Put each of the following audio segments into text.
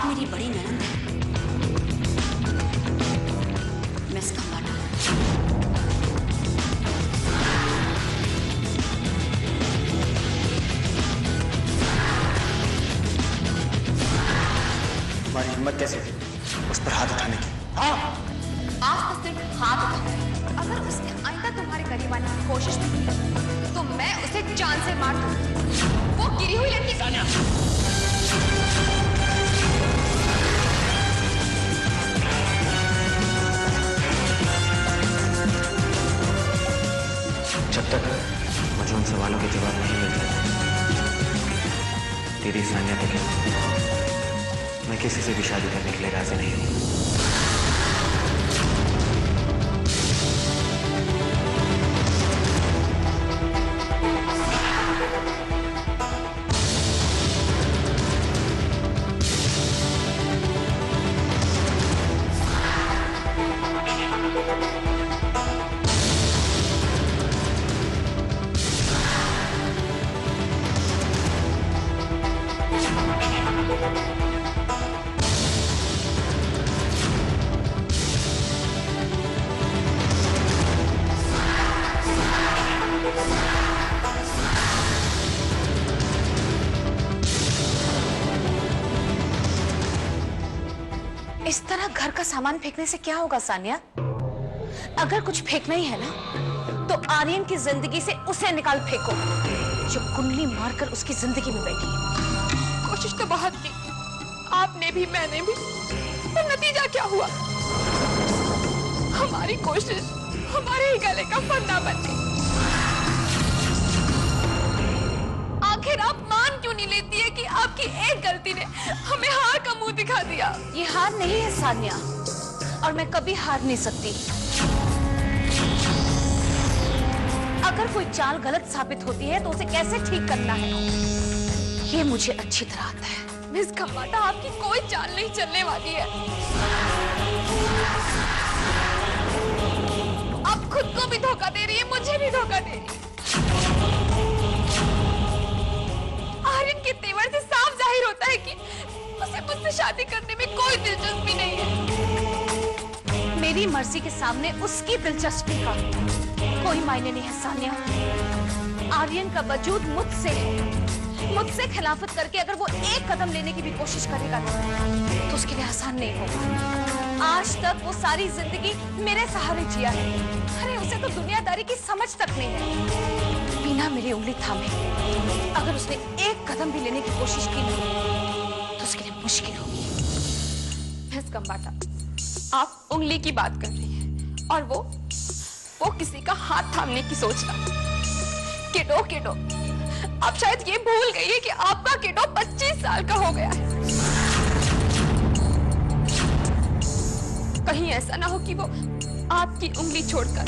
मेरी बड़ी ननद है, मिस खम्बाटा। तुम्हारी हिम्मत कैसे थी उस पर हाथ उठाने की? हाँ, आप तो सिर्फ हाथ उठाए, अगर उसने आइंदा तुम्हारे करीब आने की कोशिश भी की तो मैं उसे जान से मार दूंगी। वो गिरी हुई लड़की सानिया। जब तक मुझे उन सवालों के जवाब नहीं मिलते तेरी सानिया तक मैं किसी से भी शादी करने के लिए राजी नहीं हूं। इस तरह घर का सामान फेंकने से क्या होगा सानिया? अगर कुछ फेंकना ही है ना तो आर्यन की जिंदगी से उसे निकाल फेंको जो कुंडली मारकर उसकी जिंदगी में बैठी है। कोशिश तो बहुत की, आपने भी मैंने भी, पर नतीजा क्या हुआ? हमारी कोशिश हमारे ही गले का फंदा बन गई। आखिर आप मान क्यों नहीं लेती है कि आपकी एक गलती ने हमें हार का मुंह दिखा दिया? ये हार नहीं है सानिया, और मैं कभी हार नहीं सकती। अगर कोई चाल गलत साबित होती है तो उसे कैसे ठीक करना है ये मुझे अच्छी तरह आता है। मिस खम्बाटा, आपकी कोई चाल नहीं चलने वाली है। आप खुद को भी धोखा दे रही है, मुझे भी धोखा दे रही है। आर्यन के तेवर से साफ जाहिर होता है कि उसे मुझसे शादी करने में कोई दिलचस्पी नहीं है। मेरी मर्जी के सामने उसकी दिलचस्पी का कोई मायने नहीं है सानिया। आर्यन का वजूद मुझसे है। मुझसे खिलाफत करके अगर वो एक कदम लेने की भी कोशिश करेगा तो उसके लिए आसान नहीं होगा। आज तक वो सारी जिंदगी मेरे सहारे जिया है। अरे उसे तो दुनियादारी की समझ तक नहीं है। बिना मेरी उंगली थामे अगर उसने एक कदम भी लेने की कोशिश की तो उसके लिए मुश्किल होगी। मिस खम्बाटा, आप उंगली की बात कर रही हैं और वो किसी का हाथ थामने की सोच रहा। किडो किडो, आप शायद ये भूल गई है कि आपका किडो 25 साल का हो गया है। कहीं ऐसा ना हो कि वो आपकी उंगली छोड़कर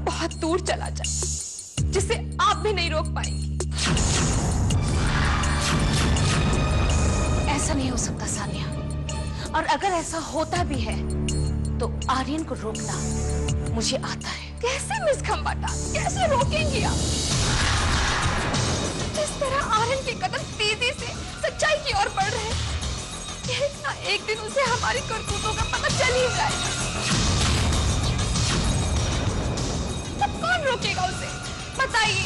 बहुत दूर चला जाए जिसे आप भी नहीं रोक पाएंगी। ऐसा नहीं हो सकता सानिया, और अगर ऐसा होता भी है तो आर्यन को रोकना मुझे आता है। कैसे मिस खम्बाटा, कैसे रोकेंगी आप? जिस तरह आर्यन के कदम तेजी से सच्चाई की ओर बढ़ रहे हैं, एक ना एक दिन उसे हमारी करतूतों का पता चल ही जाएगा। तब कौन रोकेगा उसे? बताइए,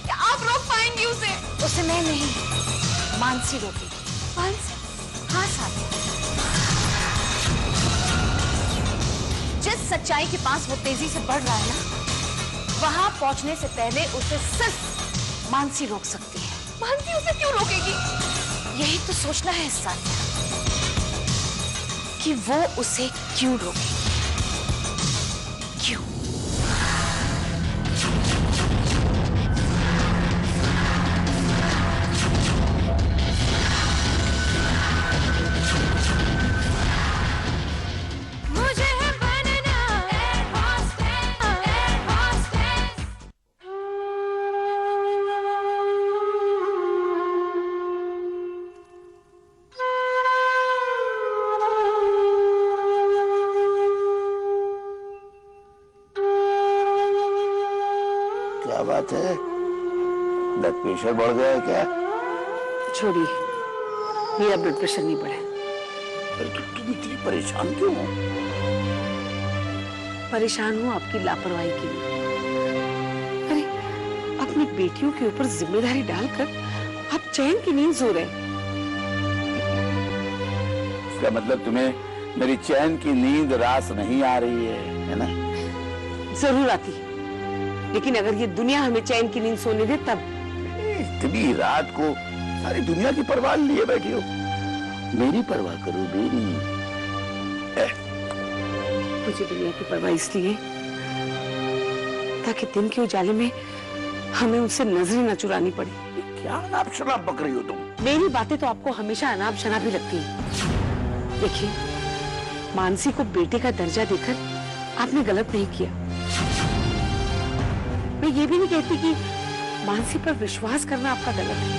क्या आप रोक पाएंगी उसे? उसे मैं नहीं, मानसी रोकेगी। मानसी? हाँ साथी। जिस सच्चाई के पास वो तेजी से बढ़ रहा है ना, वहां पहुंचने से पहले उसे सिर्फ मानसी रोक सकती है। मानसी उसे क्यों रोकेगी? यही तो सोचना है सानिया कि वो उसे क्यों रोकेगी। क्यों? क्या बात है? ब्लड प्रेशर बढ़ गया है क्या? छोड़िए, मेरा ब्लड प्रेशर नहीं बढ़ा। अरे तुम इतनी परेशान क्यों हो? परेशान हूँ आपकी लापरवाही के लिए। अरे अपनी बेटियों के ऊपर जिम्मेदारी डालकर आप चैन की नींद सो रहे हैं। इसका मतलब तुम्हें मेरी चैन की नींद रास नहीं आ रही है ना? जरूर आती है, लेकिन अगर ये दुनिया हमें चैन की नींद सोने दे तब। इतनी रात को सारी दुनिया की परवाह लिए बैठी हो, मेरी परवाह करो मेरी। मुझे दुनिया की परवाह इसलिए ताकि दिन के उजाले में हमें उनसे नजरें न चुरानी पड़े। क्या अनाप शनाप बक रही हो तुम? मेरी बातें तो आपको हमेशा अनाप शनाप ही लगती हैं। देखिए, मानसी को बेटे का दर्जा देकर आपने गलत नहीं किया। मैं ये भी नहीं कहती कि मानसी पर विश्वास करना आपका गलत है,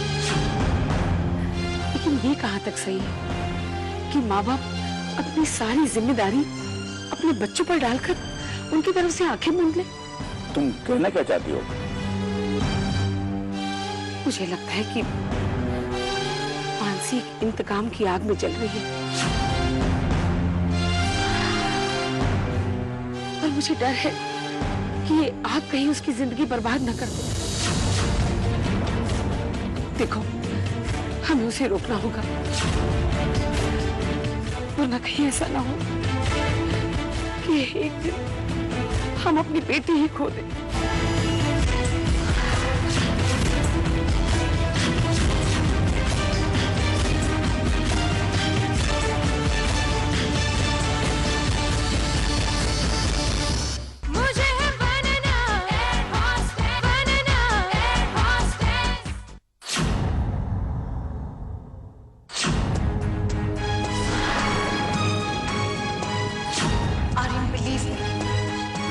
लेकिन ये कहां तक सही है कि माँ बाप अपनी सारी जिम्मेदारी अपने बच्चों पर डालकर उनकी तरफ से आंखें मूंद ले। तुम कहना क्या चाहती हो? मुझे लगता है कि मानसी इंतकाम की आग में जल रही है और मुझे डर है कि ये आग कहीं उसकी जिंदगी बर्बाद न कर दे। देखो, हमें उसे रोकना होगा, वरना कहीं ऐसा ना हो कि एक दिन हम अपनी बेटी ही खो दें।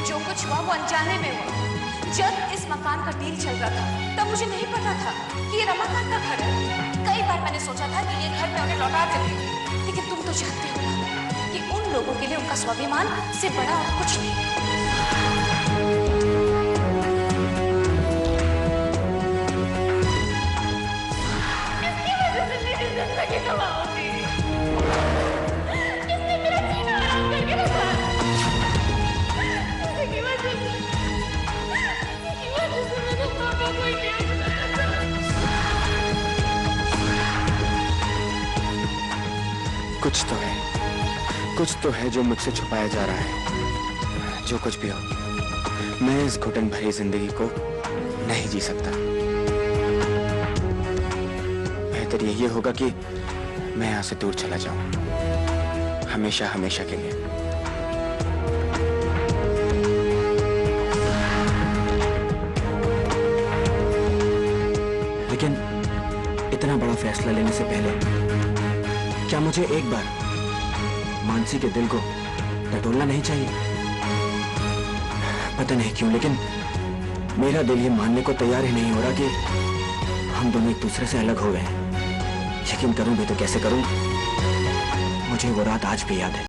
जो कुछ हुआ वो अनजाने में हुआ। जब इस मकान का डील चल रहा था तब मुझे नहीं पता था कि ये रमाकांत का घर है। कई बार मैंने सोचा था कि ये घर मैं उन्हें लौटा देती हूँ, लेकिन तुम तो जानते हो ना कि उन लोगों के लिए उनका स्वाभिमान से बड़ा और कुछ नहीं। इसकी वजह से मेरी जिंदगी तबाह होती है। इसने मेरा जीना हराम करके रखा है। कुछ तो है जो मुझसे छुपाया जा रहा है। जो कुछ भी हो, मैं इस घुटन भरी जिंदगी को नहीं जी सकता। बेहतर यही होगा कि मैं यहाँ से दूर चला जाऊं, हमेशा हमेशा के लिए। लेकिन इतना बड़ा फैसला लेने से पहले क्या मुझे एक बार मानसी के दिल को टटोलना नहीं चाहिए? पता नहीं क्यों, लेकिन मेरा दिल ये मानने को तैयार ही नहीं हो रहा कि हम दोनों एक दूसरे से अलग हो गए हैं। यकीन करूं भी तो कैसे करूं? मुझे वो रात आज भी याद है।